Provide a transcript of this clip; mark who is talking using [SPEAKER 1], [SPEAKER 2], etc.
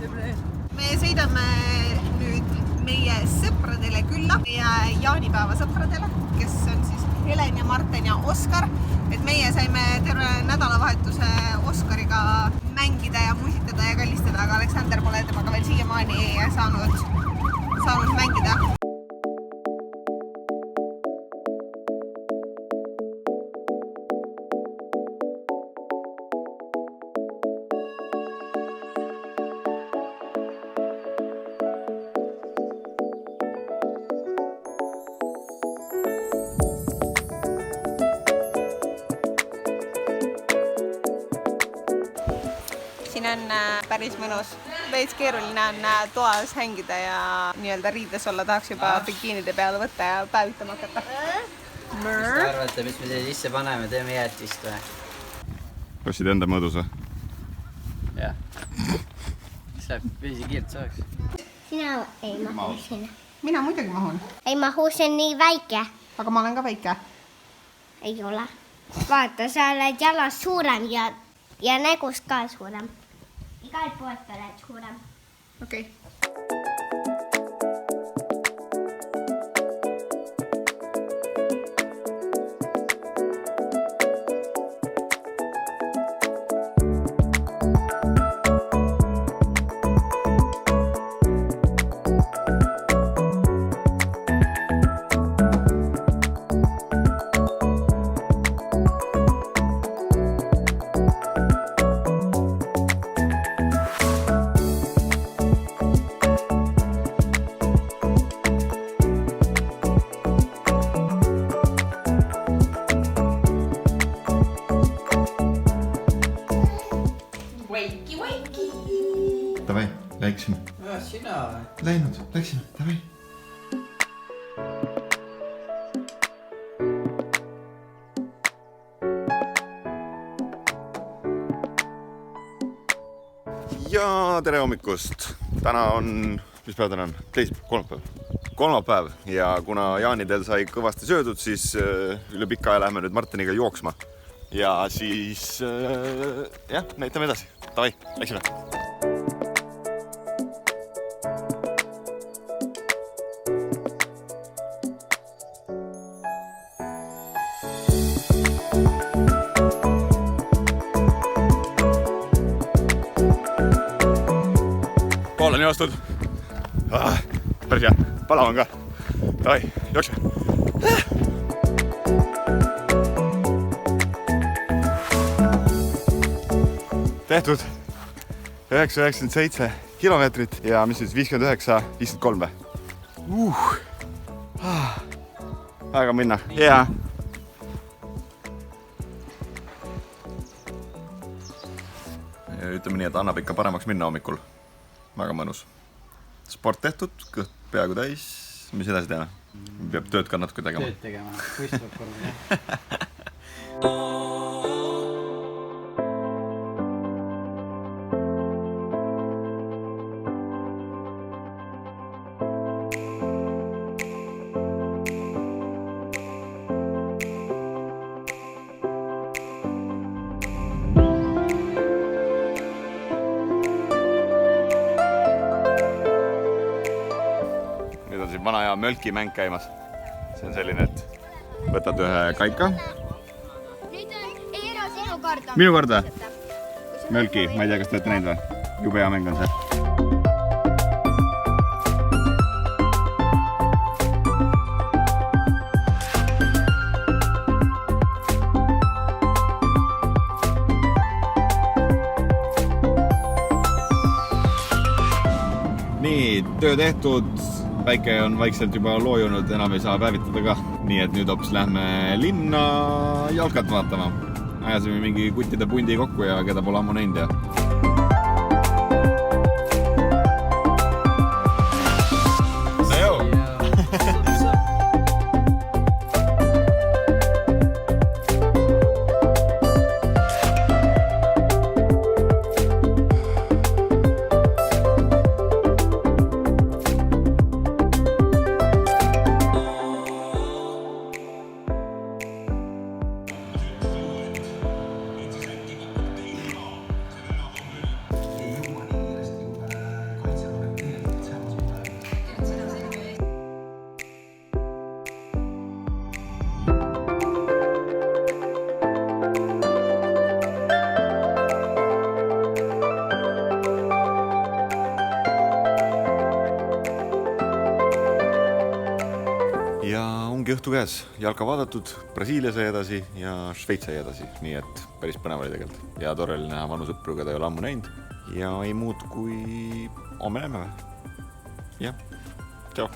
[SPEAKER 1] Me sõidame nüüd meie sõpradele külla, meie jaanipäeva sõpradele, kes on siis Helen ja Marten ja Oskar. Et meie saime terve nädalavahetuse Oskariga mängida ja musitada ja kallistada, aga Aleksander pole temaga veel siiamaani saanud mängida. Siin on päris mõnus. Veits keeruline on toas hängida ja nii-öelda riides olla, tahaks juba bikiinide peale võtta ja päevitama hakata.
[SPEAKER 2] Mis te arvate, mis me siia sisse paneme, teeme jäätist või?
[SPEAKER 3] Kassid enda mõõdus või?
[SPEAKER 2] Jah. Mis läheb püsi kiirt saaks?
[SPEAKER 4] Sina ei mahu sinna.
[SPEAKER 1] Mina muidugi mahun.
[SPEAKER 4] Ei mahu, see on nii väike.
[SPEAKER 1] Aga ma olen ka väike.
[SPEAKER 4] Ei ole. Vaata, sa oled jalas suurem ja nägust ka suurem. Igal poolt oled suurem.
[SPEAKER 1] Okei.
[SPEAKER 3] Davai, läksime.
[SPEAKER 2] Sina või?
[SPEAKER 3] Läinud, läksime, davai. Ja tere hommikust. Täna on, mis päev täna on? Kolmapäev. Ja kuna jaanidel sai kõvasti söödud, siis üle pika aja lähme nüüd Martiniga jooksma. Ja siis, näitame edasi. Davai, läksime. Pool on joostud. Päris hea. Palav on ka. Davai, jookse. Tehtud 997 kilomeetrit ja mis siis 59-53 või? Aega minna. Ja. Ütleme nii, et annab ikka paremaks minna hommikul. Väga mõnus. Sport tehtud, kõht peaaegu täis. Mis edasi teeme? Peab tööd ka natuke tegema.
[SPEAKER 2] Tööd tegema. Võistleb korda.
[SPEAKER 3] Vana ja mölkimäng käimas. See on selline, et võtad ühe kaika.
[SPEAKER 4] Nüüd on, ei ära sinu korda.
[SPEAKER 3] Minu korda? Mölki, ma ei tea, kas te olete näinud või? Jube hea mäng on see. Nii, töö tehtud. Päike on vaikselt juba loojunud, enam ei saa päevitada ka. Nii et nüüd hoopis lähme linna jalkat vaatama. Ajasime mingi kuttide pundi kokku ja keda pole ammu näinud ja... ongi õhtu käes, jalka vaadatud, Brasiilia sai edasi ja Šveits sai edasi, nii et päris põnev oli tegelikult. Ja tore oli näha vanu sõpru, keda ei ole ammu näinud. Ja ei muud kui homme näeme. Jah, tšau.